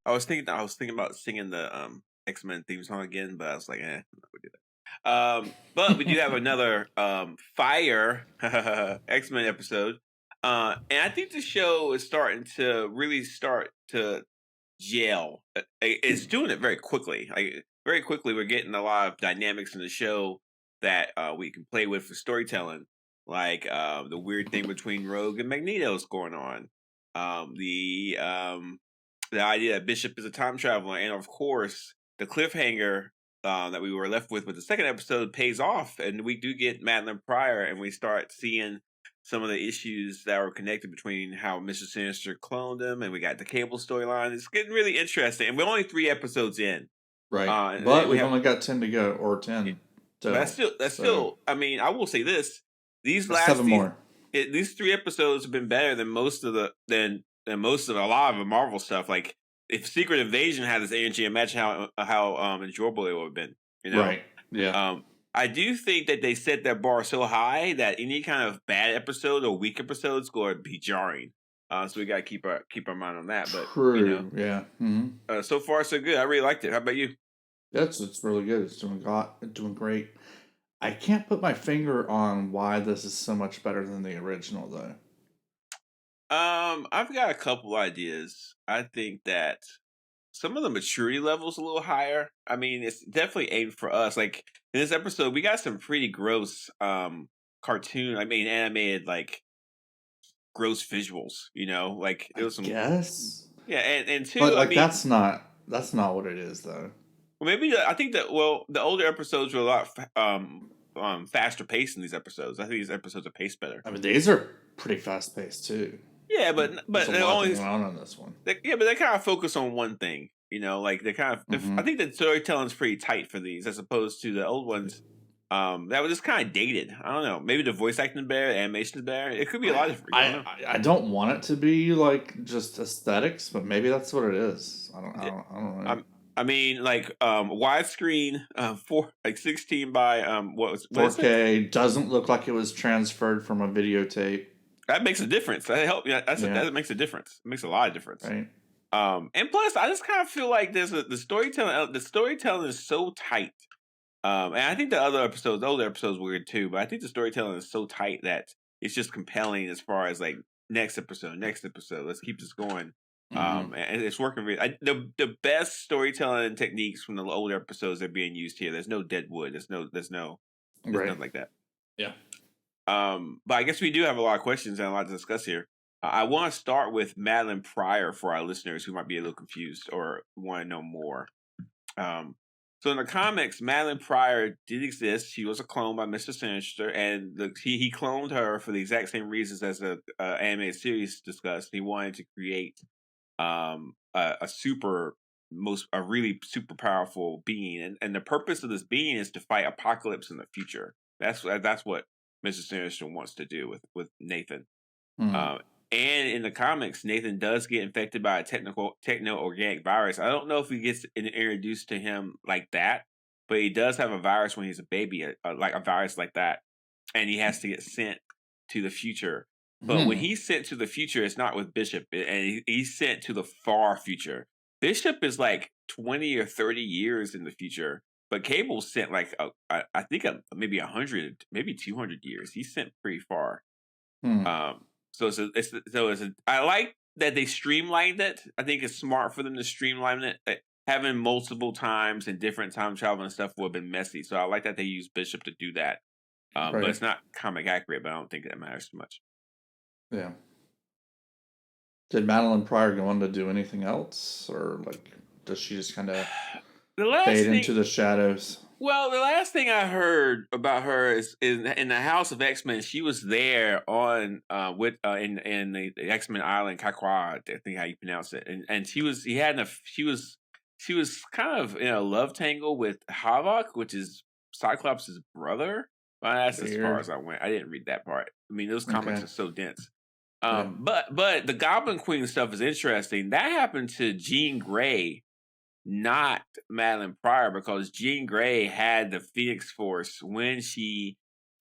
I was thinking about singing the X-Men theme song again, but I was like, I'm not gonna do that. But we do have another Fire X-Men episode. And I think the show is starting to really start to gel. It's doing it very quickly. Like very quickly, we're getting a lot of dynamics in the show that we can play with for storytelling. Like the weird thing between Rogue and Magneto is going on. The idea that Bishop is a time traveler, and of course the cliffhanger that we were left with the second episode pays off, and we do get Madelyne Pryor, and we start seeing some of the issues that were connected between how Mr. Sinister cloned him, and we got the Cable storyline. It's getting really interesting, and we're only 3 episodes in, right? But we've only got 10 to go, or 10. But that's still. I mean, I will say this: these last 7 more. These 3 episodes have been better than most of a lot of the Marvel stuff. Like if Secret Invasion had this energy, imagine how enjoyable it would have been. You know? Right? Yeah. I do think that they set that bar so high that any kind of bad episode or weak episode is going to be jarring. So we got to keep our mind on that. But True. Yeah. Mm-hmm. So far so good. I really liked it. How about you? It's really good. It's doing great. I can't put my finger on why this is so much better than the original, though. I've got a couple ideas. I think that some of the maturity levels a little higher. I mean, it's definitely aimed for us. Like in this episode, we got some pretty gross animated like gross visuals, you know? Like it was some Yes. Yeah, and two, but like that's not what it is though. Well, maybe I think that the older episodes were a lot faster paced in these episodes. I think these episodes are paced better. I mean, these are pretty fast paced too. Yeah, but they only going on this one. But they kind of focus on one thing, you know. Like they kind of. I think the storytelling is pretty tight for these, as opposed to the old ones. That was just kind of dated. I don't know. Maybe the voice acting is better, the animation is better. It could be a lot of. I don't want it to be like just aesthetics, but maybe that's what it is. I don't know. I mean, like widescreen, 16 by what was 4K doesn't look like it was transferred from a videotape. That makes a difference. That helps. Yeah, that makes a difference. It makes a lot of difference. Right. And plus, I just kind of feel like the storytelling. The storytelling is so tight. And I think the older episodes were weird too. But I think the storytelling is so tight that it's just compelling as far as like next episode. Let's keep this going. And it's working really. The best storytelling techniques from the older episodes are being used here. There's no dead wood. There's nothing like that. Yeah. But I guess we do have a lot of questions and a lot to discuss here. I want to start with Madelyne Pryor for our listeners who might be a little confused or want to know more. So in the comics, Madelyne Pryor did exist. She was a clone by Mr. Sinister, and he cloned her for the exact same reasons as the animated series discussed. He wanted to create a really super powerful being, and the purpose of this being is to fight apocalypse in the future. That's what Mr. Sinister wants to do with Nathan. And in the comics, Nathan does get infected by a techno-organic virus. I don't know if he gets introduced to him like that, but he does have a virus when he's a baby, like a virus like that, and he has to get sent to the future. But when he's sent to the future, it's not with Bishop, and he's sent to the far future. Bishop is like 20 or 30 years in the future, but Cable's sent like I think maybe 100, maybe 200 years. He's sent pretty far. I like that they streamlined it. I think it's smart for them to streamline it. Having multiple times and different time travel and stuff would have been messy. So I like that they used Bishop to do that. But it's not comic accurate, but I don't think that matters too much. Yeah. Did Madelyne Pryor go on to do anything else? Or like does she just kind of fade into the shadows? Well, the last thing I heard about her is in the House of X-Men. She was there on in the X-Men Island, Kakwa, I think how you pronounce it, and she was kind of in a love tangle with Havok, which is Cyclops' brother. Well, that's as far as I went. I didn't read that part. I mean, those comics are so dense. But the Goblin Queen stuff is interesting. That happened to Jean Grey, not Madelyne Pryor, because Jean Grey had the Phoenix Force when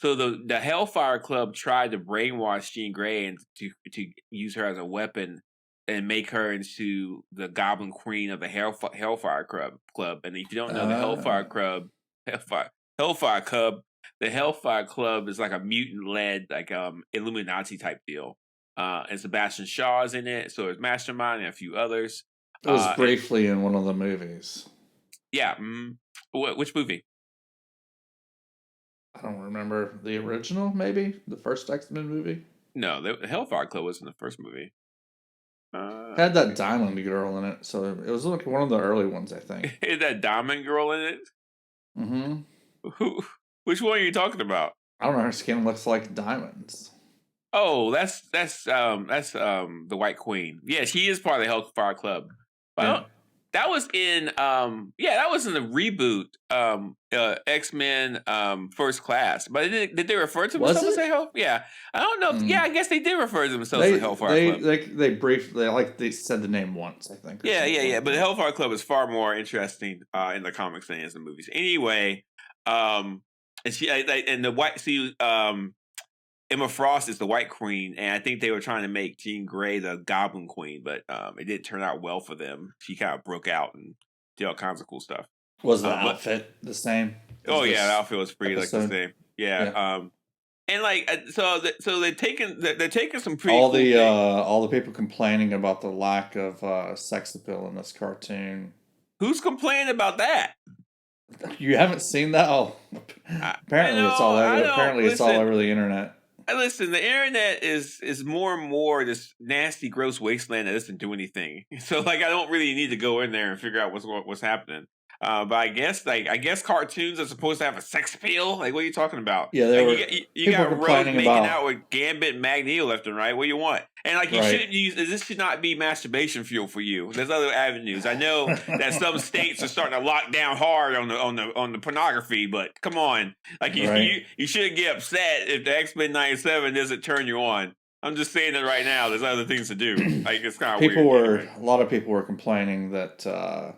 the Hellfire Club tried to brainwash Jean Grey and to use her as a weapon and make her into the Goblin Queen of the Hellfire Club. And if you don't know the Hellfire Club, the Hellfire Club is like a mutant-led, like Illuminati type deal. And Sebastian Shaw is in it, so is Mastermind and a few others. It was briefly in one of the movies. Yeah. Which movie? I don't remember. The original, maybe? The first X-Men movie? No, the Hellfire Club was in the first movie. Had that Diamond Girl in it, so it was like one of the early ones, I think. Is that Diamond Girl in it? Mm-hmm. Which one are you talking about? I don't know. Her skin looks like diamonds. Oh, that's the White Queen. Yeah, she is part of the Hellfire Club. Well, that was in that was in the reboot X-Men First Class. But did they refer to themselves as Hell? Yeah, I don't know. Yeah, I guess they did refer to themselves as Hellfire Club. They said the name once, I think. Yeah. But the Hellfire Club is far more interesting in the comics than it is in the movies. Anyway, and she and the white Emma Frost is the White Queen, and I think they were trying to make Jean Grey the Goblin Queen, but it didn't turn out well for them. She kind of broke out and did all kinds of cool stuff. Was the outfit the same? Oh yeah, the outfit was pretty like the same. Yeah. And like so they're taking some pretty all the people complaining about the lack of sex appeal in this cartoon. Who's complaining about that? You haven't seen that? Oh, apparently it's all over the internet. Listen, the internet is more and more this nasty, gross wasteland that doesn't do anything. So, like, I don't really need to go in there and figure out what's happening. But I guess cartoons are supposed to have a sex appeal. Like, what are you talking about? Yeah, you got Rogue making out with Gambit and Magneto left and right. What do you want? And like, this should not be masturbation fuel for you. There's other avenues. I know that some states are starting to lock down hard on the pornography, but come on, like you shouldn't get upset if the X-Men 97 doesn't turn you on. I'm just saying that right now. There's other things to do. Like, it's kind of weird. A lot of people were complaining that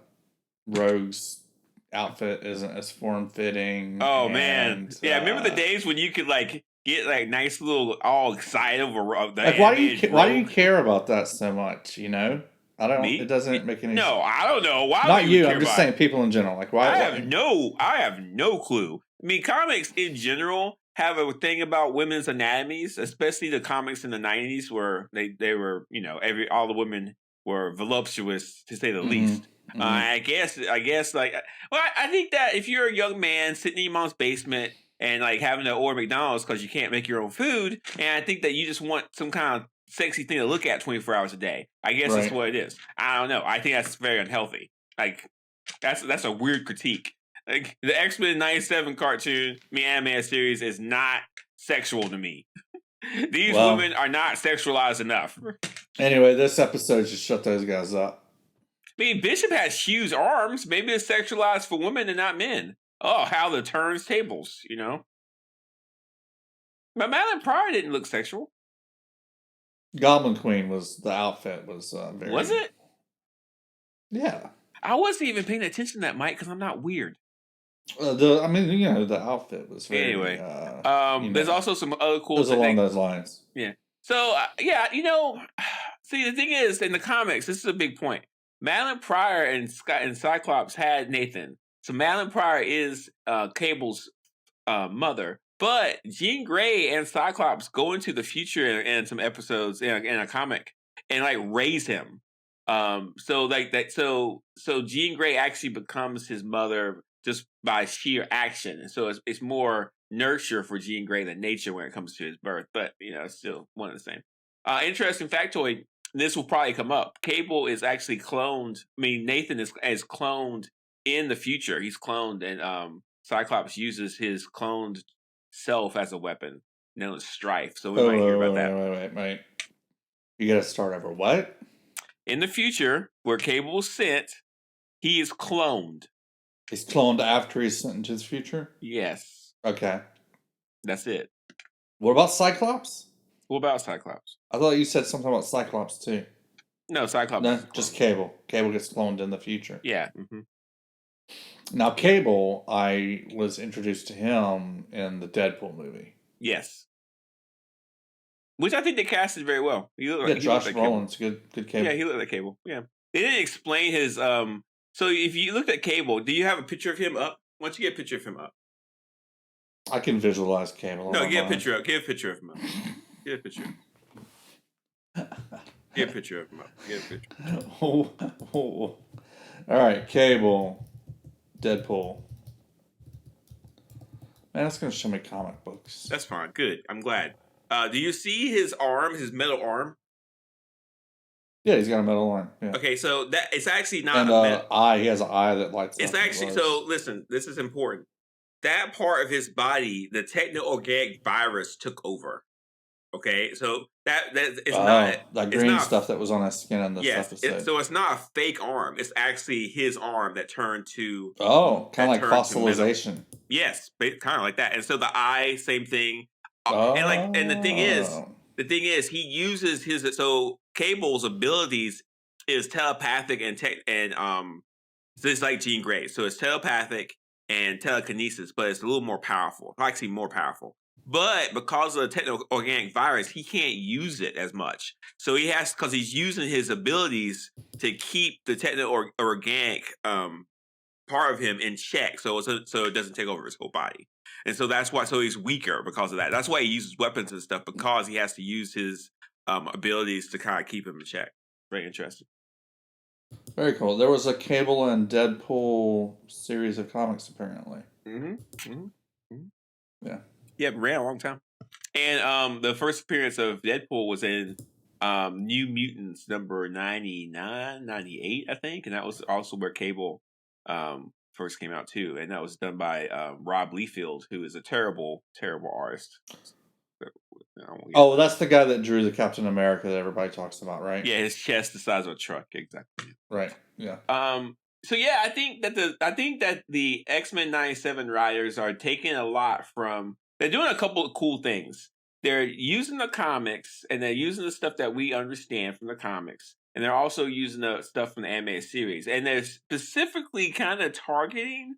Rogue's outfit isn't as form-fitting. Oh, man. Yeah, remember the days when you could, like, get, like, nice little, all excited over the like, why do you care about that so much, you know? I don't. Me? It doesn't make any sense. No, I don't know. Why Not you. I'm just saying people in general. Like, why? I have no clue. I mean, comics in general have a thing about women's anatomies, especially the comics in the 90s where they were, you know, all the women were voluptuous, to say the least. Mm-hmm. I guess, like, well, I think that if you're a young man sitting in your mom's basement and like having to order McDonald's because you can't make your own food, and I think that you just want some kind of sexy thing to look at 24 hours a day. I guess that's what it is. I don't know. I think that's very unhealthy. Like, that's a weird critique. Like, the X-Men 97 cartoon, animated series is not sexual to me. These women are not sexualized enough. Anyway, this episode just shut those guys up. I mean, Bishop has huge arms. Maybe it's sexualized for women and not men. Oh, how the turns tables, you know? But Madelyne Pryor didn't look sexual. Goblin Queen the outfit was very... Was it? Yeah. I wasn't even paying attention to that, Mike, because I'm not weird. The outfit was very... Anyway, there's also some other cool... It was along those lines. Yeah. So, you know, see, the thing is, in the comics, this is a big point. Madelyne Pryor and Cyclops had Nathan. So Madelyne Pryor is Cable's mother. But Jean Grey and Cyclops go into the future in some episodes in a comic and like raise him. So Jean Grey actually becomes his mother just by sheer action. And so it's more nurture for Jean Grey than nature when it comes to his birth. But, you know, it's still one and the same. Interesting factoid. This will probably come up. Cable is actually cloned. I mean, Nathan is cloned in the future. He's cloned, and Cyclops uses his cloned self as a weapon known as Strife. So we might hear about that. Wait. You got to start over. What? In the future, where Cable was sent, he is cloned. He's cloned after he's sent into the future? Yes. Okay. That's it. What about Cyclops? What about Cyclops? I thought you said something about Cyclops, too. No, Cyclops. No, just Cable. Cable gets cloned in the future. Yeah. Mm-hmm. Now, Cable, I was introduced to him in the Deadpool movie. Yes. Which I think they casted very well. Josh Brolin's good Cable. Yeah, he looked like Cable. Yeah. They didn't explain his so if you looked at Cable, do you have a picture of him up? Why don't you get a picture of him up? I can visualize Cable. No, get a picture up. Get a picture of him up. Get a picture. Get a picture of him up. Get a picture. All right, Cable, Deadpool. Man, that's gonna show me comic books. That's fine. Good. I'm glad. Do you see his arm? His metal arm? Yeah, he's got a metal arm. Yeah. Okay, so that it's actually not and a metal eye. He has an eye that lights up. It's actually so. Listen, this is important. That part of his body, the techno-organic virus took over. Okay, so that it's not that green stuff that was on his skin in this episode. So it's not a fake arm. It's actually his arm that turned to kind of like fossilization. Yes, kind of like that. And so the eye, same thing. And the thing is, he uses his Cable's abilities is telepathic and so it's like Jean Grey. So it's telepathic and telekinesis, but it's a little more powerful. Actually, more powerful. But because of the techno-organic virus, he can't use it as much. So he has, because he's using his abilities to keep the techno-organic part of him in check, so it doesn't take over his whole body. And so that's why. So he's weaker because of that. That's why he uses weapons and stuff, because he has to use his abilities to kind of keep him in check. Very interesting. Very cool. There was a Cable and Deadpool series of comics, apparently. Yeah. Yeah, ran a long time. And the first appearance of Deadpool was in New Mutants number 99, 98, I think. And that was also where Cable first came out, too. And that was done by Rob Liefeld, who is a terrible, terrible artist. That's the guy that drew the Captain America that everybody talks about, right? Yeah, his chest the size of a truck, exactly. Right. Yeah. So yeah, I think that the X-Men 97 writers are taking a lot from. They're doing a couple of cool things. They're using the comics, and they're using the stuff that we understand from the comics, and they're also using the stuff from the animated series, and they're specifically kind of targeting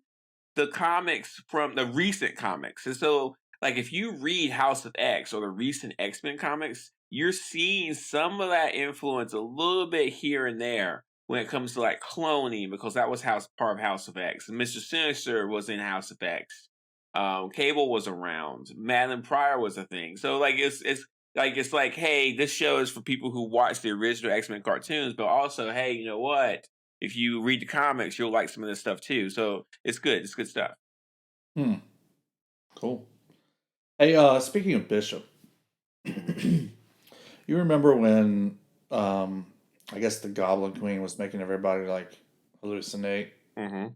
the comics from the recent comics. And so, like, if you read House of X or the recent X-Men comics, you're seeing some of that influence a little bit here and there when it comes to like cloning, because that was part of House of X. And Mr. Sinister was in House of X. Cable was around. Madelyne Pryor was a thing. So like it's like, hey, this show is for people who watch the original X-Men cartoons, but also, hey, you know what? If you read the comics, you'll like some of this stuff too. So it's good. It's good stuff. Cool. Hey, speaking of Bishop, you remember when I guess the Goblin Queen was making everybody like hallucinate? Mm-hmm.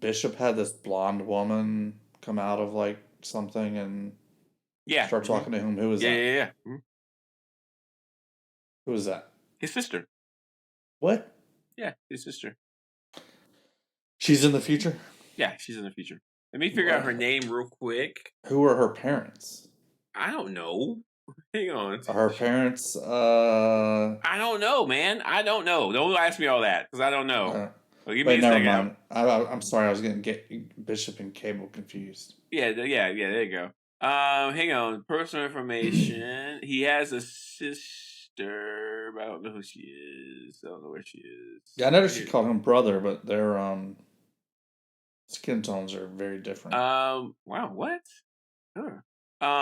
Bishop had this blonde woman come out of like something and start talking to him. Who was that? Yeah. Mm-hmm. Who was that? His sister. What? Yeah, his sister. She's in the future? Yeah, she's in the future. Let me figure out her name real quick. Who are her parents? I don't know. Hang on. Her parents, I don't know, man. I don't know. Don't ask me all that, because I don't know. Give me a second. Never mind. I'm sorry. I was going to get Bishop and Cable confused. Yeah. There you go. Hang on. Personal information. He has a sister, but I don't know who she is. I don't know where she is. Yeah, I noticed she called him brother, but their skin tones are very different. Wow. What?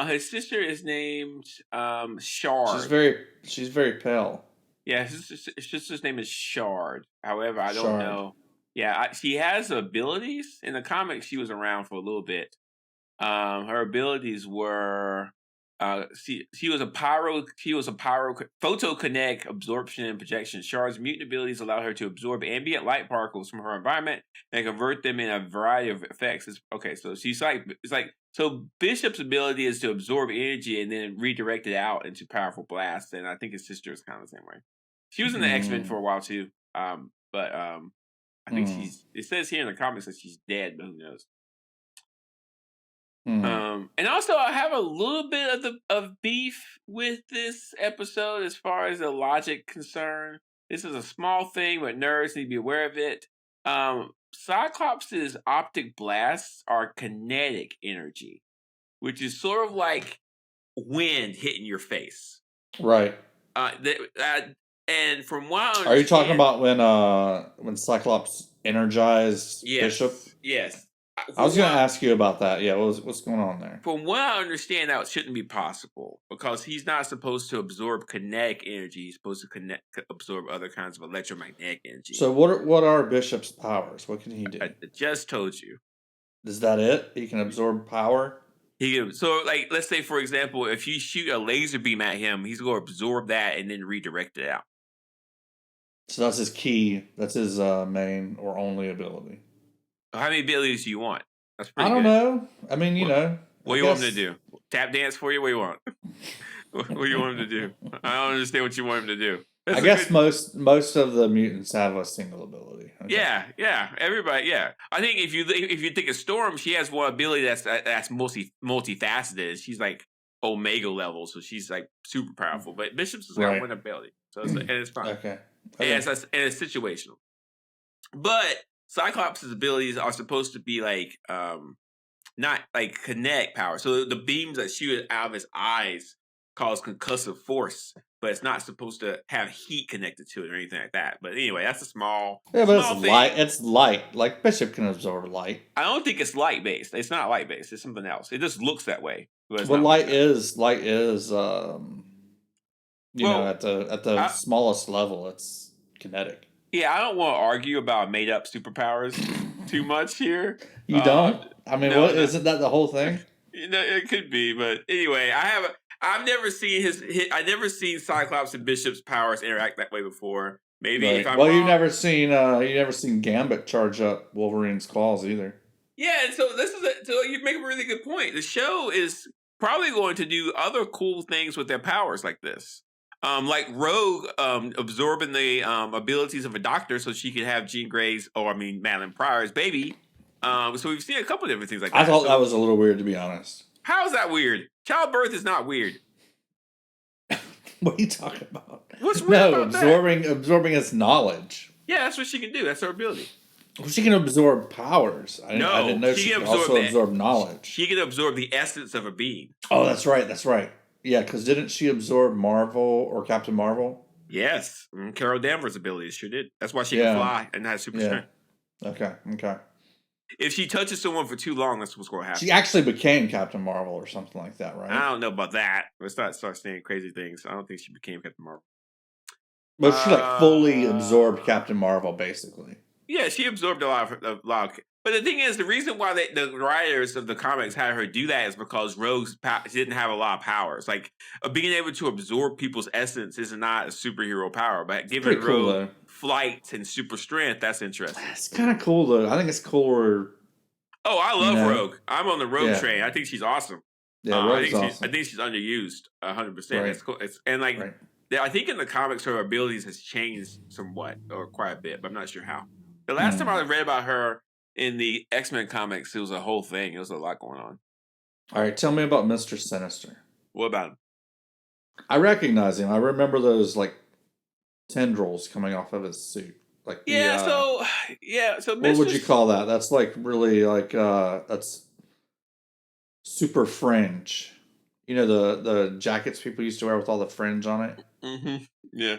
His sister is named Shard. She's very pale. Yeah, his sister's name is Shard. However, I don't know. Yeah, she has abilities. In the comics, she was around for a little bit. Her abilities were she was a photokinetic absorption and projection. Shard's mutant abilities allow her to absorb ambient light particles from her environment and convert them in a variety of effects. So she's so Bishop's ability is to absorb energy and then redirect it out into powerful blasts, and I think his sister is kind of the same way. She was in the X-Men for a while too, but I think it says here in the comics that she's dead, but who knows? And also, I have a little bit of beef with this episode as far as the logic concerned. This is a small thing, but nerds need to be aware of it. Cyclops' optic blasts are kinetic energy, which is sort of like wind hitting your face. Right. And from what I understand, are you talking about when Cyclops energized Bishop? Yes. I was going to ask you about that. Yeah, what's going on there? From what I understand, that shouldn't be possible because he's not supposed to absorb kinetic energy. He's supposed to absorb other kinds of electromagnetic energy. So what are Bishop's powers? What can he do? I just told you. Is that it? He can absorb power? So, like, let's say, for example, if you shoot a laser beam at him, he's going to absorb that and then redirect it out. So that's his key. That's his main or only ability. How many abilities do you want? That's pretty good. I don't know. I mean, you know. What do you want him to do? Tap dance for you? What do you want? What do you want him to do? I don't understand what you want him to do. I guess most of the mutants have a single ability. Okay. Yeah, everybody. Yeah, I think if you think of Storm, she has one ability that's multifaceted. She's like Omega level, so she's like super powerful. But Bishop's has got one ability, so and it's fine. Okay. And it's situational. But Cyclops' abilities are supposed to be like not like kinetic power. So the beams that shoot out of his eyes cause concussive force, but it's not supposed to have heat connected to it or anything like that. But anyway, that's a small. Yeah, but small it's thing. light. It's light. Like Bishop can absorb light. I don't think it's light based. It's not light based. It's something else. It just looks that way. But light is. You know, at the smallest level, it's kinetic. Yeah, I don't want to argue about made up superpowers too much here. You don't? I mean, isn't that the whole thing? It could be, but anyway, I've never seen I've never seen Cyclops and Bishop's powers interact that way before. Maybe if I'm wrong. You've never seen Gambit charge up Wolverine's claws either. Yeah, and so so you make a really good point. The show is probably going to do other cool things with their powers like this. Like Rogue absorbing the abilities of a doctor so she could have Jean Grey's, Madelyne Pryor's baby. So we've seen a couple of different things like that. I thought that was a little weird, to be honest. How is that weird? Childbirth is not weird. What are you talking about? What's weird about absorbing its knowledge. Yeah, that's what she can do. That's her ability. Well, she can absorb powers. I didn't know she can also absorb knowledge. She can absorb the essence of a being. Oh, that's right. Yeah, because didn't she absorb Marvel or Captain Marvel? Yes. Carol Danvers' abilities sure did. That's why she can fly and has super strength. Okay. If she touches someone for too long, that's what's going to happen. She actually became Captain Marvel or something like that, right? I don't know about that. Let's not start saying crazy things. I don't think she became Captain Marvel. But she fully absorbed Captain Marvel, basically. Yeah, she absorbed a lot of. But the thing is, the reason why the writers of the comics had her do that is because Rogue didn't have a lot of powers. Like being able to absorb people's essence is not a superhero power, but giving Rogue flight and super strength, that's interesting. It's kind of cool though. I think it's cooler. Oh, I love Rogue. I'm on the Rogue train. I think she's awesome. Yeah, Rogue's awesome. I think she's underused 100%. That's cool. I think in the comics her abilities has changed somewhat or quite a bit, but I'm not sure how. The last time I read about her in the X-Men comics, it was a whole thing. It was a lot going on. All right, tell me about Mr. Sinister. What about him? I recognize him. I remember those like tendrils coming off of his suit. Like so what would you call that? That's like really like that's super fringe. You know the jackets people used to wear with all the fringe on it? Mm-hmm. Yeah.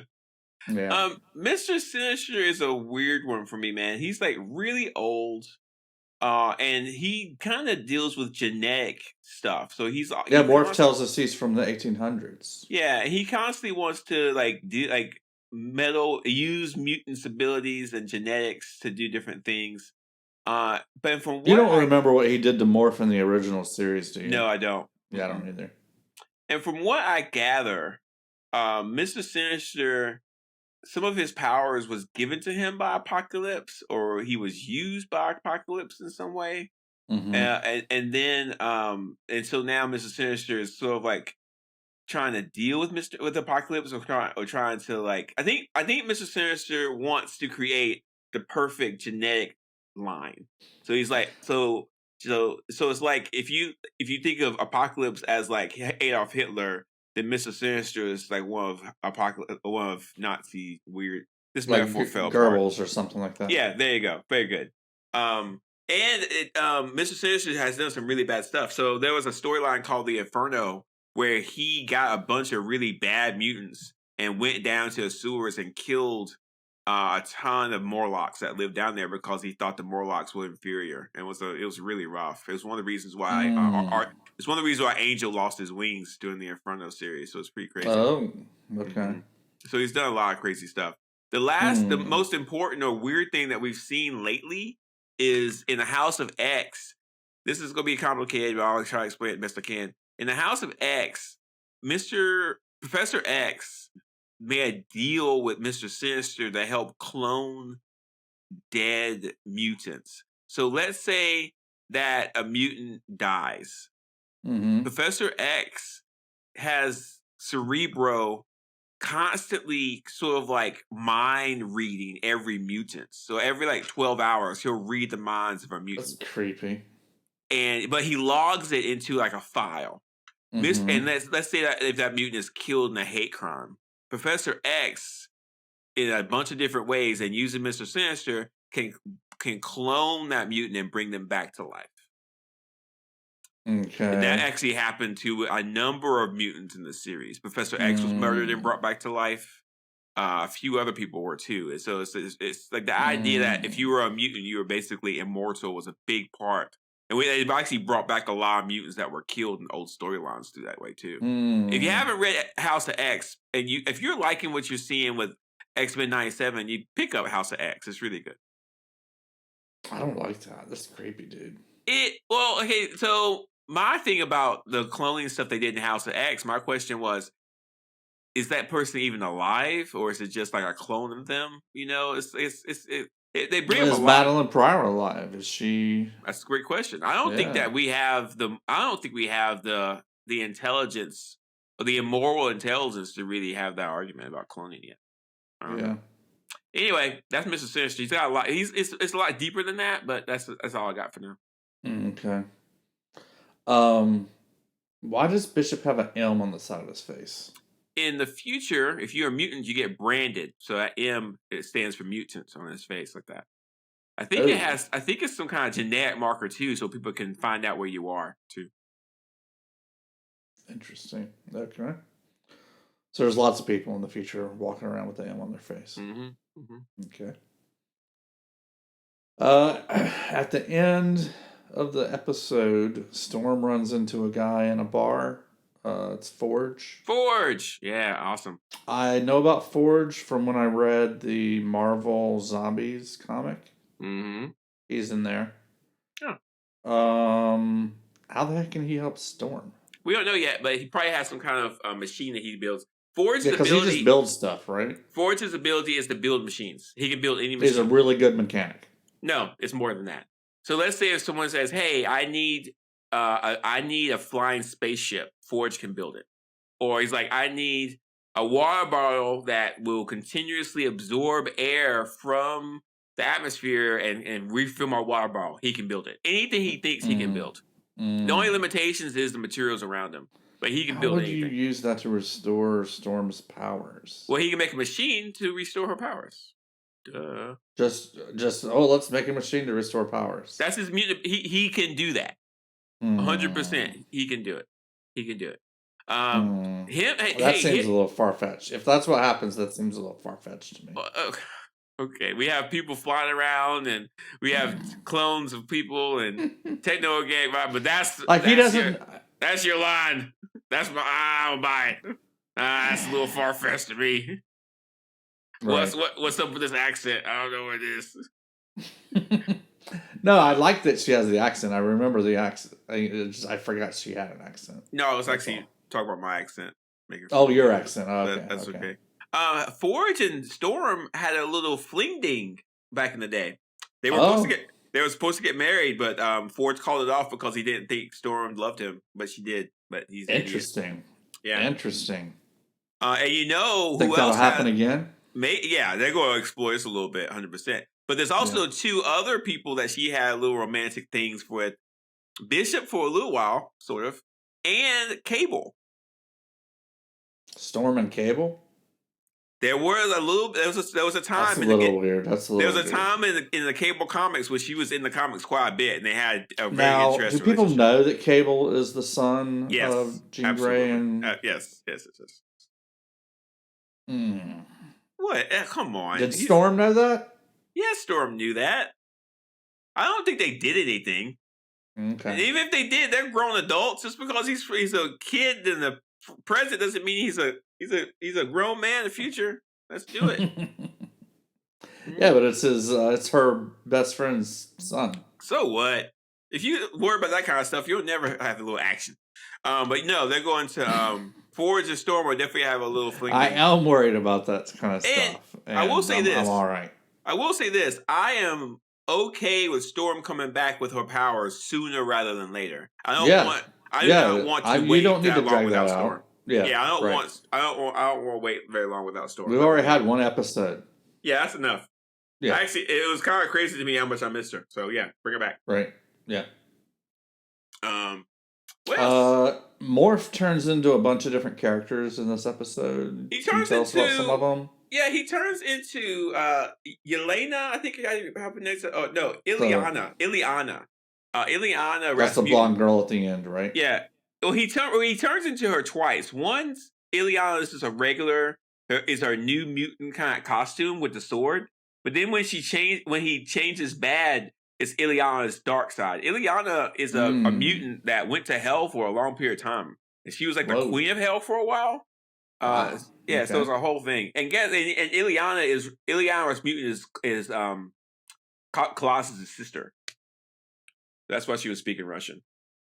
Yeah. Mr. Sinister is a weird one for me, man. He's like really old. And he kind of deals with genetic stuff. So Morph tells us he's from the 1800s. Yeah, he constantly wants to use mutants' abilities and genetics to do different things. But from what you don't remember what he did to Morph in the original series, do you? No, I don't. Yeah, I don't either. And from what I gather, Mr. Sinister, some of his powers was given to him by Apocalypse, or he was used by Apocalypse in some way. Mm-hmm. And so now Mr. Sinister is sort of like trying to deal with Apocalypse, or trying to like I think Mr. Sinister wants to create the perfect genetic line. So he's like so it's like if you think of Apocalypse as like Adolf Hitler, then Mr. Sinister is like one of Nazi weird. This like metaphor fell Goebbels or something like that. Yeah, there you go. Very good. Mr. Sinister has done some really bad stuff. So there was a storyline called The Inferno where he got a bunch of really bad mutants and went down to the sewers and killed a ton of Morlocks that lived down there because he thought the Morlocks were inferior, and it was really rough. It was one of the reasons why it's one of the reasons why Angel lost his wings during the Inferno series. So it's pretty crazy. Oh, okay. Mm-hmm. So he's done a lot of crazy stuff. The most important or weird thing that we've seen lately is in the House of X. This is going to be complicated, but I'll try to explain it best I can. In the House of X, Professor X made a deal with Mr. Sinister to help clone dead mutants. So let's say that a mutant dies. Mm-hmm. Professor X has Cerebro constantly sort of like mind reading every mutant. So every like 12 hours, he'll read the minds of a mutant. That's creepy. But he logs it into like a file. Mm-hmm. And let's say that if that mutant is killed in a hate crime, Professor X, in a bunch of different ways, and using Mr. Sinister, can clone that mutant and bring them back to life. Okay. And that actually happened to a number of mutants in the series. Professor X was murdered and brought back to life. A few other people were too. And so it's like the idea that if you were a mutant, you were basically immortal was a big part. And they actually brought back a lot of mutants that were killed in old storylines through that way too. If you haven't read House of X, and if you're liking what you're seeing with X-Men 97, you pick up House of X. It's really good. I don't like that. That's creepy, dude. Okay, so my thing about the cloning stuff they did in House of X, my question was, is that person even alive, or is it just like a clone of them? You know, they bring Is up a lot. Madelyne Pryor alive? Is she? That's a great question. I don't think that we have the. I don't think we have the intelligence or the immoral intelligence to really have that argument about cloning yet. Yeah. Anyway, that's Mr. Sinister. He's got a lot. It's a lot deeper than that, but that's all I got for now. Okay. Why does Bishop have an M on the side of his face? In the future, if you're a mutant, you get branded. So that M, it stands for mutants on his face, like that. I think it has. I think it's some kind of genetic marker too, so people can find out where you are too. Interesting. Okay. So there's lots of people in the future walking around with the M on their face. Okay. At the end of the episode, Storm runs into a guy in a bar. It's Forge. Forge! Yeah, awesome. I know about Forge from when I read the Marvel Zombies comic. He's in there. Oh. How the heck can he help Storm? We don't know yet, but he probably has some kind of machine that he builds. Forge's because he just builds stuff, right? Forge's ability is to build machines. He can build any machine. He's a really good mechanic. No, it's more than that. So let's say if someone says, "Hey, I need a flying spaceship," Forge can build it. Or he's like, "I need a water bottle that will continuously absorb air from the atmosphere and refill my water bottle." He can build it. Anything he thinks he can build. The only limitations is the materials around him. But he can build anything. How would you use that to restore Storm's powers? Well, he can make a machine to restore her powers. Duh. Just let's make a machine to restore powers. That's his mutant. He can do that. 100%. He can do it. He can do it. That seems a little far fetched. If that's what happens, that seems a little far fetched to me. Okay, we have people flying around, and we have clones of people and techno-organic vibe, but that's your line. That's my. I'll buy it. That's a little far fetched to me. Right. What's up with this accent? I don't know what it is. No, I like that she has the accent. I remember the accent. I forgot she had an accent. No, I was actually talking about my accent. Your accent. Oh, okay. That's okay. Forge and Storm had a little fling ding back in the day. They were supposed to get married, but Forge called it off because he didn't think Storm loved him, but she did. But he's interesting. Yeah, interesting. And you know who else that'll happen again? They're going to explore this a little bit, 100%. But there's also two other people that she had little romantic things with. Bishop for a little while, sort of, and Cable. Storm and Cable? There was a little. There was a time. That's a little weird. That's a little. There was a time in the Cable comics where she was in the comics quite a bit, and they had a very now, interesting. Do people know that Cable is the son yes, of Jean absolutely. Grey? And yes. Mm. What? Come on. Did Storm know that? Yeah, Storm knew that. I don't think they did anything. Okay. And even if they did, they're grown adults. Just because he's a kid in the present doesn't mean he's a grown man in the future. Let's do it. Yeah, but it's her best friend's son. So what? If you worry about that kind of stuff, you'll never have a little action. But no, they're going to Forge and Storm will definitely have a little fling. I am worried about that kind of stuff. And I will say this. I'm all right. I will say this. I am okay with Storm coming back with her powers sooner rather than later. I don't want to wait. You don't need to drag without that Storm. out. Yeah, I don't want to wait very long without Storm. We've already had one episode. Yeah, that's enough. Yeah. Actually, it was kind of crazy to me how much I missed her. So yeah, bring her back. Right. Yeah. What else? Morph turns into a bunch of different characters in this episode. He turns Can you tell us about some of them? Yeah, he turns into Yelena. I think how pronounce it. Oh no, Ileana. Ileana. Ileana. That's the blonde girl at the end, right? Yeah. Well, he turns into her twice. Once Ileana is just a regular, is her new mutant kind of costume with the sword. But then when he changes bad, it's Ileana's dark side. Ileana is a mutant that went to hell for a long period of time, and she was like the queen of hell for a while. Yeah, okay. So it was a whole thing. And Ileana's mutant is Colossus' sister. That's why she was speaking Russian.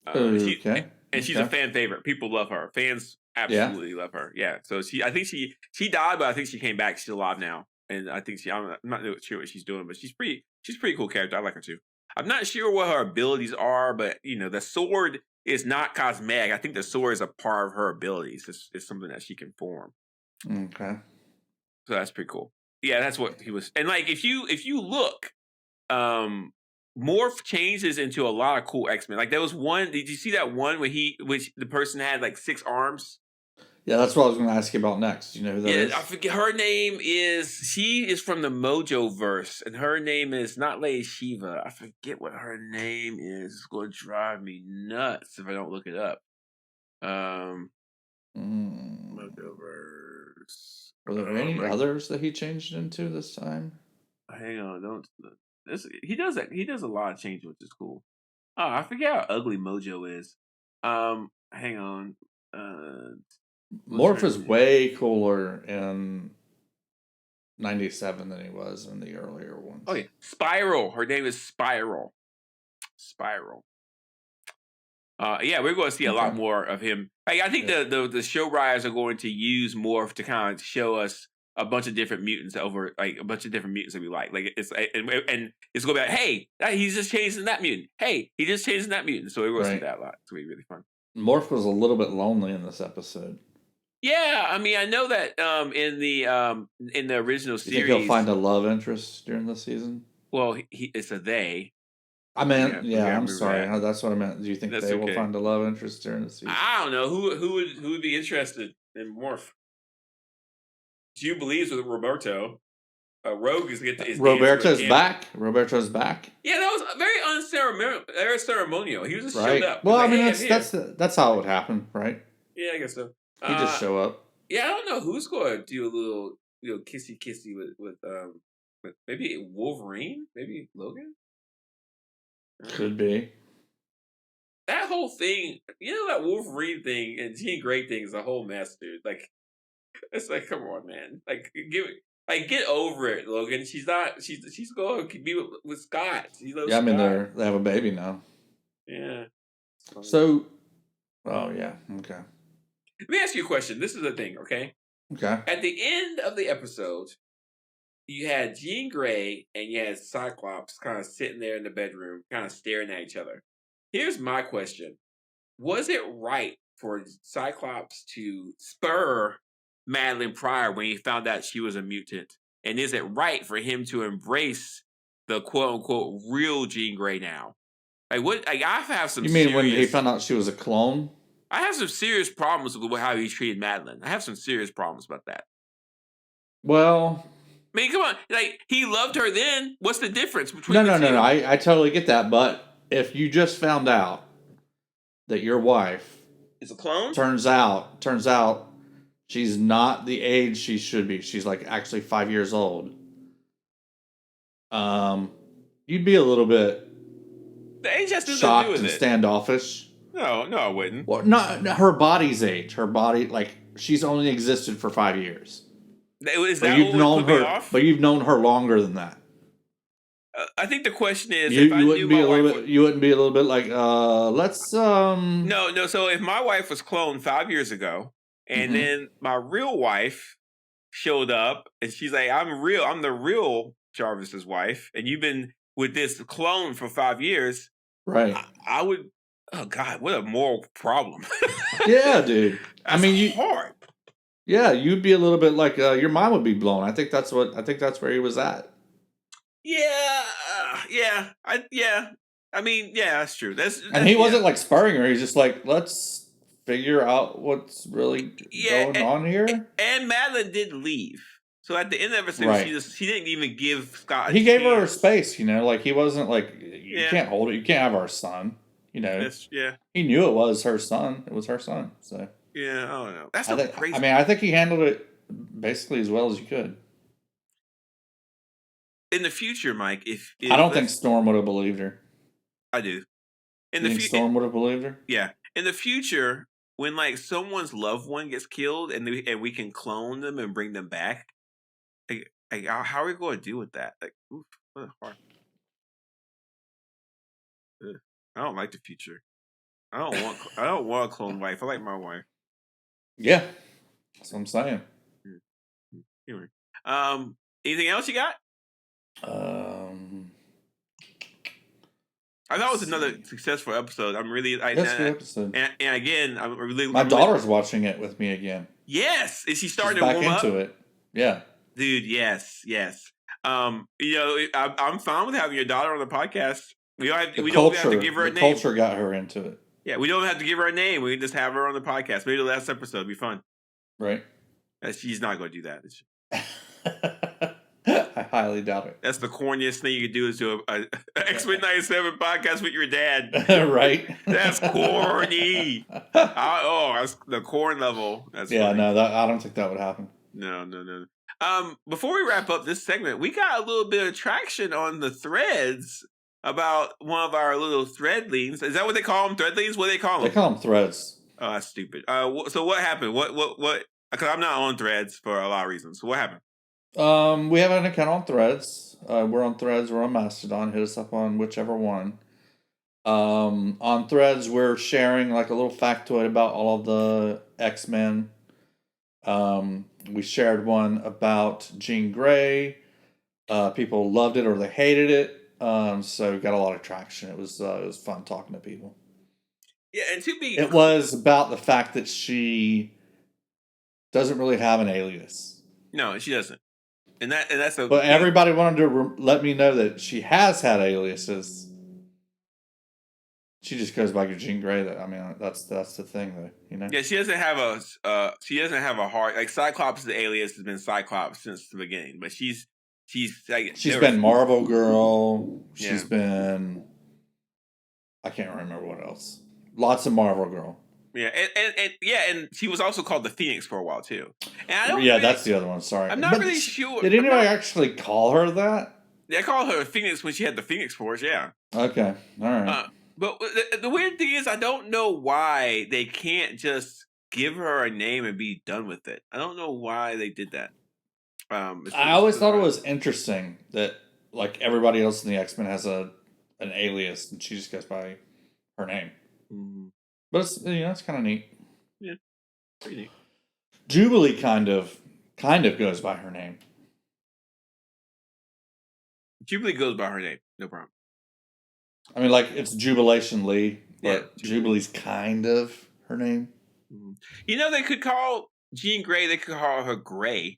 Okay. And she's a fan favorite. People love her. Fans absolutely love her. Yeah. So I think she died, but I think she came back. She's alive now. And I think I'm not sure what she's doing, but she's pretty cool character. I like her too. I'm not sure what her abilities are, but the sword is not cosmetic. I think the sword is a part of her abilities. It's something that she can form. Okay. So that's pretty cool. Yeah, that's what he was. And like if you look, Morph changes into a lot of cool X-Men. Like there was one. Did you see that one where the person had like 6 arms? Yeah, that's what I was going to ask you about next. You know who that is? I forget. Her name is. She is from the Mojo verse, and her name is not Lady Shiva. I forget what her name is. It's going to drive me nuts if I don't look it up. Mojo verse. Were there any others that he changed into this time? Hang on, don't. He does that. He does a lot of change, which is cool. Oh, I forget how ugly Mojo is. Hang on. Morph is way cooler in 97 than he was in the earlier ones. Oh yeah, Spiral. Her name is Spiral. Yeah, we're going to see a lot more of him. I think the show writers are going to use Morph to kind of show us a bunch of different mutants that we like. Like it's and it's going to be like, hey, he's just changing that mutant. Hey, he just changing that mutant. So we're going to see that a lot. It's going to be really fun. Morph was a little bit lonely in this episode. Yeah, I mean, I know that in the original series, you think he'll find a love interest during the season? Well, it's a they. I meant, I'm sorry. That's what I meant. Do you think they will find a love interest during the season? I don't know who would be interested in Morph. Jew believes with Roberto. Rogue is Roberto's back. Roberto's back. Yeah, that was very ceremonial. He was just showed up. Well, I mean, that's how it would happen, right? Yeah, I guess so. He just show up. Yeah, I don't know who's going to do a little kissy with maybe Wolverine, maybe Logan. Could be. That whole thing, that Wolverine thing and Jean Grey thing is a whole mess, dude. Like, it's like, come on, man. Like, get over it, Logan. She's going to be with Scott. I mean, they have a baby now. Yeah. So, yeah, okay. Let me ask you a question. This is the thing, okay? Okay. At the end of the episode, you had Jean Grey and you had Cyclops kind of sitting there in the bedroom, kind of staring at each other. Here's my question. Was it right for Cyclops to spur Madelyne Pryor when he found out she was a mutant? And is it right for him to embrace the quote-unquote real Jean Grey now? I have some. You mean when he found out she was a clone? I have some serious problems with how he treated Madelyne. I have some serious problems about that. Well, I mean, come on. Like, he loved her then. What's the difference between no, the two? I totally get that. But if you just found out that your wife It's a clone? turns out she's not the age she should be. She's like actually 5 years old. You'd be a little bit The age has nothing to do shocked with and it. standoffish. No, I wouldn't. Well, not her body's age. Her body, like she's only existed for 5 years. Is But that you've what would known put me her. off? But you've known her longer than that. I think the question is, You, if I you knew wouldn't be my a little wife bit. You wouldn't be a little bit like, let's No. So if my wife was cloned 5 years ago, and then my real wife showed up, and she's like, I'm the real Jarvis's wife, and you've been with this clone for 5 years, right. I would. Oh God, what a moral problem! Yeah, dude. I mean, hard. Yeah, you'd be a little bit like your mind would be blown. I think that's where he was at. Yeah, I mean, yeah, that's true. And he wasn't like spurring her. He's just like, let's figure out what's really going on here. And Madelyne did leave. So at the end of it, she didn't even give Scott. He gave her space, like he wasn't like, you can't hold it. You can't have our son. He knew it was her son. It was her son. So yeah, I don't know. That's crazy. I mean, I think he handled it basically as well as you could. In the future, Mike, if I don't think Storm would have believed her. I do. Storm would have believed her? Yeah. In the future, when like someone's loved one gets killed and we can clone them and bring them back, like how are we going to deal with that? Like, oof, what a hard. Ugh. I don't like the future. I don't want a clone wife. I like my wife. Yeah, that's what I'm saying. Anyway, anything else you got? I thought it was another successful episode. I'm really that's a good episode. And again, I'm really my daughter's watching it with me again. Yes, is she starting to warm back into it? Yeah, dude. Yes. I'm fine with having your daughter on the podcast. We don't have to give her a name. Culture got her into it. Yeah, we don't have to give her a name. We can just have her on the podcast. Maybe the last episode would be fun. Right. She's not going to do that. I highly doubt it. That's the corniest thing you could do is do a X-Men 97 podcast with your dad. Right. That's corny. That's the corn level. That's funny. No, I don't think that would happen. No. Before we wrap up this segment, we got a little bit of traction on the threads about one of our little threadlings. Is that what they call them? Threadlings? What do they call them? They call them threads. Oh, that's stupid. So what happened? What? Because I'm not on threads for a lot of reasons. So what happened? We have an account on Threads. We're on Threads. We're on Mastodon. Hit us up on whichever one. On Threads, we're sharing like a little factoid about all of the X-Men. We shared one about Jean Grey. People loved it or they hated it. So we got a lot of traction. It was fun talking to people. Yeah, and it was about the fact that she doesn't really have an alias. No, she doesn't. And that's a. But everybody wanted to let me know that she has had aliases. She just goes by Jean Grey. That's the thing, though. Yeah, she doesn't have a hard like Cyclops. The alias has been Cyclops since the beginning, but she's been Marvel Girl. She's been. I can't remember what else. Lots of Marvel Girl. Yeah, and she was also called the Phoenix for a while too. And that's the other one. Sorry, I'm not really sure. Did anybody actually call her that? They called her Phoenix when she had the Phoenix Force. Yeah. Okay. All right. But the weird thing is, I don't know why they can't just give her a name and be done with it. I don't know why they did that. I always thought it was interesting that like everybody else in the X-Men has an alias and she just goes by her name. Mm-hmm. But it's kind of neat. Yeah, pretty neat. Jubilee kind of goes by her name. Jubilee goes by her name, no problem. I mean, like it's Jubilation Lee, but Jubilee's kind of her name. Mm-hmm. They could call Jean Grey. They could call her Grey.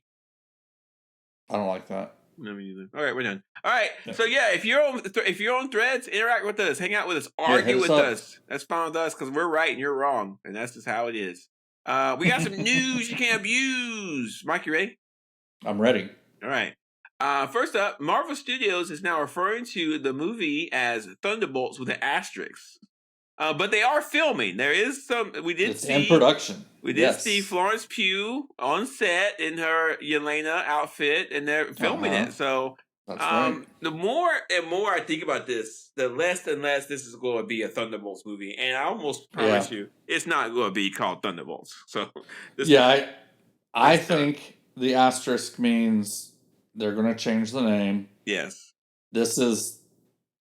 I don't like that. No, me neither. All right, we're done. All right, so if you're on Threads, interact with us, hang out with us, argue with us. That's fine with us because we're right and you're wrong, and that's just how it is. We got some news you can't abuse. Mike, you ready? I'm ready. All right. First up, Marvel Studios is now referring to the movie as Thunderbolts with an asterisk. But they are filming. There is some. It's in production. We did see Florence Pugh on set in her Yelena outfit, and they're filming it. So that's right. The more and more I think about this, the less and less this is going to be a Thunderbolts movie. And I almost promise you, it's not going to be called Thunderbolts. So I think the asterisk means they're going to change the name. Yes. This is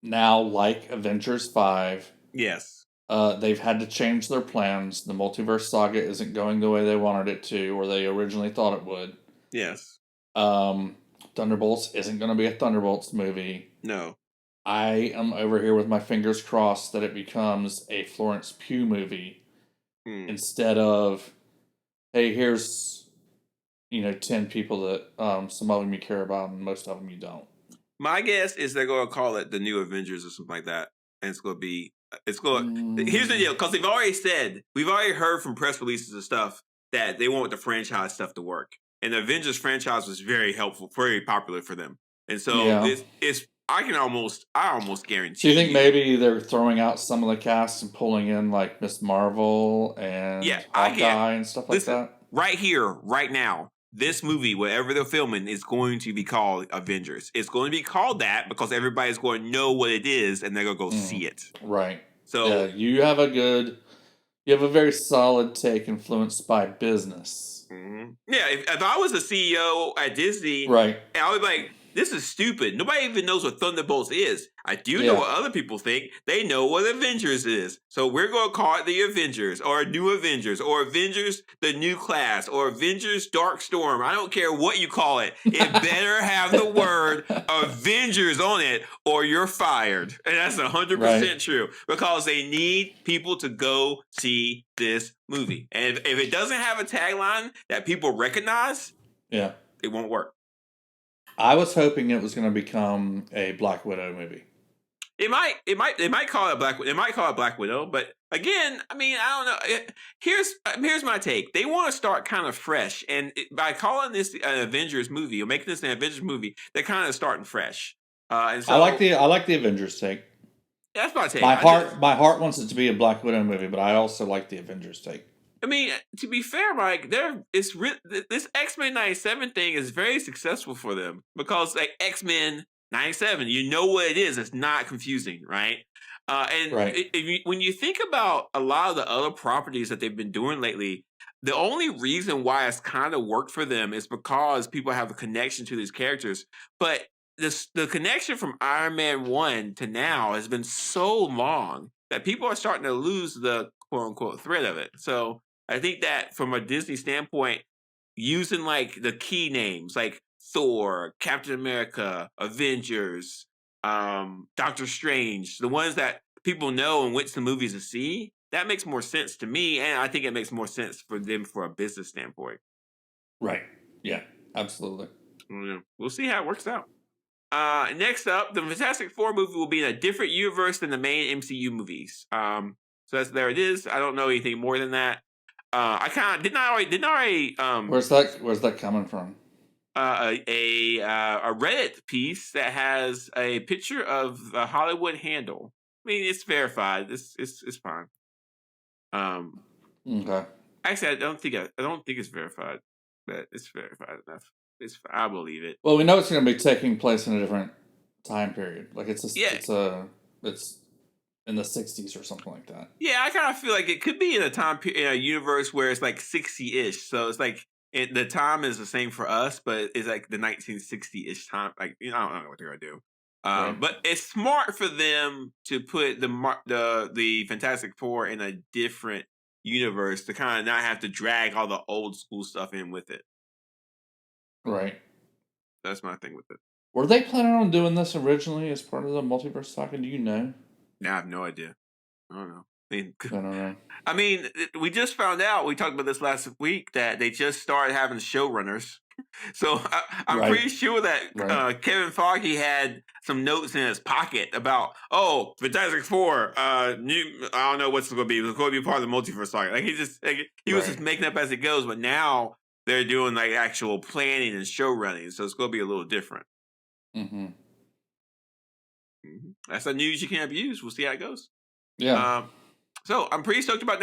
now like Avengers 5. Yes. They've had to change their plans. The multiverse saga isn't going the way they wanted it to, or they originally thought it would. Yes. Thunderbolts isn't going to be a Thunderbolts movie. No. I am over here with my fingers crossed that it becomes a Florence Pugh movie instead of, hey, here's 10 people that some of them you care about and most of them you don't. My guess is they're going to call it the New Avengers or something like that, and it's going to be. Here's the deal, because we've already heard from press releases and stuff that they want the franchise stuff to work, and the Avengers franchise was very helpful, very popular for them, and so it's. I almost guarantee. So you think maybe they're throwing out some of the cast and pulling in like Miss Marvel and Hawkeye and stuff like that? Right here, right now. This movie, whatever they're filming, is going to be called Avengers. It's going to be called that because everybody's going to know what it is and they're going to go see it. Right. So you have a very solid take influenced by business. Mm-hmm. Yeah, if I was a CEO at Disney, right, I would be like, this is stupid. Nobody even knows what Thunderbolts is. I do know what other people think. They know what Avengers is. So we're going to call it the Avengers or New Avengers or Avengers the New Class or Avengers Dark Storm. I don't care what you call it. It better have the word Avengers on it or you're fired. And that's 100% true because they need people to go see this movie. And if it doesn't have a tagline that people recognize, it won't work. I was hoping it was going to become a Black Widow movie. They might call it Black Widow, but again, I mean, I don't know. Here's my take. They want to start kind of fresh, and by calling this an Avengers movie or making this an Avengers movie, they're kind of starting fresh. And so, I like the Avengers take. That's my take. My heart wants it to be a Black Widow movie, but I also like the Avengers take. I mean, to be fair, Mike, this X-Men 97 thing is very successful for them because like X-Men 97, you know what it is. It's not confusing, right? When you think about a lot of the other properties that they've been doing lately, the only reason why it's kind of worked for them is because people have a connection to these characters. But the connection from Iron Man 1 to now has been so long that people are starting to lose the quote-unquote thread of it. So I think that from a Disney standpoint, using like the key names like Thor, Captain America, Avengers, Doctor Strange, the ones that people know and went to the movies to see, that makes more sense to me. And I think it makes more sense for them for a business standpoint. Right. Yeah, absolutely. We'll see how it works out. Next up, the Fantastic Four movie will be in a different universe than the main MCU movies. So there it is. I don't know anything more than that. I kind of didn't already. Where's that coming from? A Reddit piece that has a picture of the Hollywood Handle. I mean, it's verified. It's fine. Okay. Actually, I don't think it's verified, but it's verified enough. I believe it. Well, we know it's going to be taking place in a different time period. Like it's in the 60s or something like that. Yeah, I kind of feel like it could be in a universe where it's like 60-ish. So it's like the time is the same for us, but it's like the 1960-ish time. Like I don't know what they're gonna do. But it's smart for them to put the Fantastic Four in a different universe to kind of not have to drag all the old school stuff in with it. Right. That's my thing with it. Were they planning on doing this originally as part of the multiverse saga? Do you know? I have no idea. I don't know. I don't know. I mean, we just found out, we talked about this last week, that they just started having showrunners. So I'm pretty sure that Kevin Feige had some notes in his pocket about, Fantastic Four, I don't know what's going to be. It's going to be part of the multiverse saga. Like he was just making up as it goes. But now they're doing like actual planning and show running, so it's going to be a little different. Mm-hmm. That's the news you can abuse. We'll see how it goes. Yeah. So I'm pretty stoked about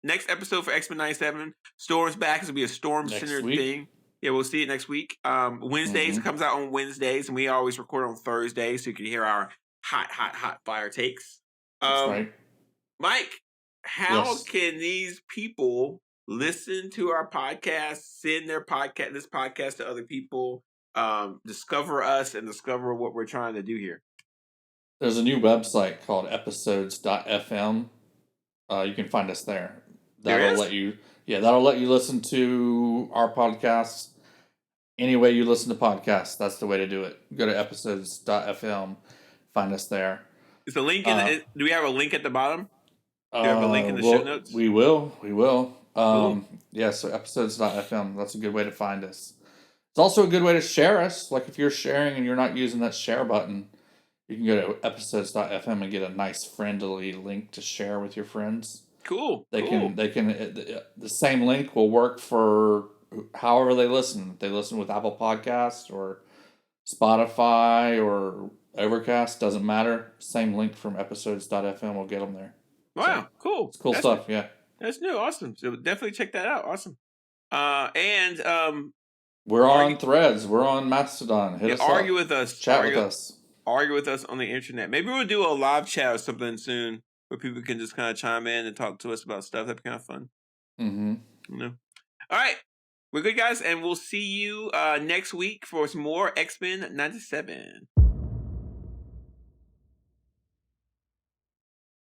next episode for X-Men 97. Storm's back. This will be a Storm-centered thing. Yeah, we'll see it next week. Wednesdays, it comes out on Wednesdays, and we always record on Thursdays, so you can hear our hot fire takes. That's right. Mike, how can these people listen to our podcast, send this podcast to other people, discover us, and discover what we're trying to do here? There's a new website called episodes.fm. You can find us there. That'll let you listen to our podcasts any way you listen to podcasts. That's the way to do it. Go to episodes.fm, find us there. Is the link do we have a link at the bottom? Do you have a link in the show notes? We will. Cool. Yeah, so episodes.fm, that's a good way to find us. It's also a good way to share us. Like if you're sharing and you're not using that share button, you can go to episodes.fm and get a nice friendly link to share with your friends. Cool. The same link will work for however they listen. If they listen with Apple Podcasts or Spotify or Overcast, doesn't matter. Same link from episodes.fm will get them there. Wow, cool. It's cool stuff, yeah. That's new. Awesome. So definitely check that out. Awesome. We're on Threads. We're on Mastodon. Hit us up. With us. Chat with us. Argue with us on the internet. Maybe we'll do a live chat or something soon where people can just kind of chime in and talk to us about stuff. That'd be kind of fun. Mm-hmm. All right. We're good, guys, and we'll see you next week for some more X-Men 97.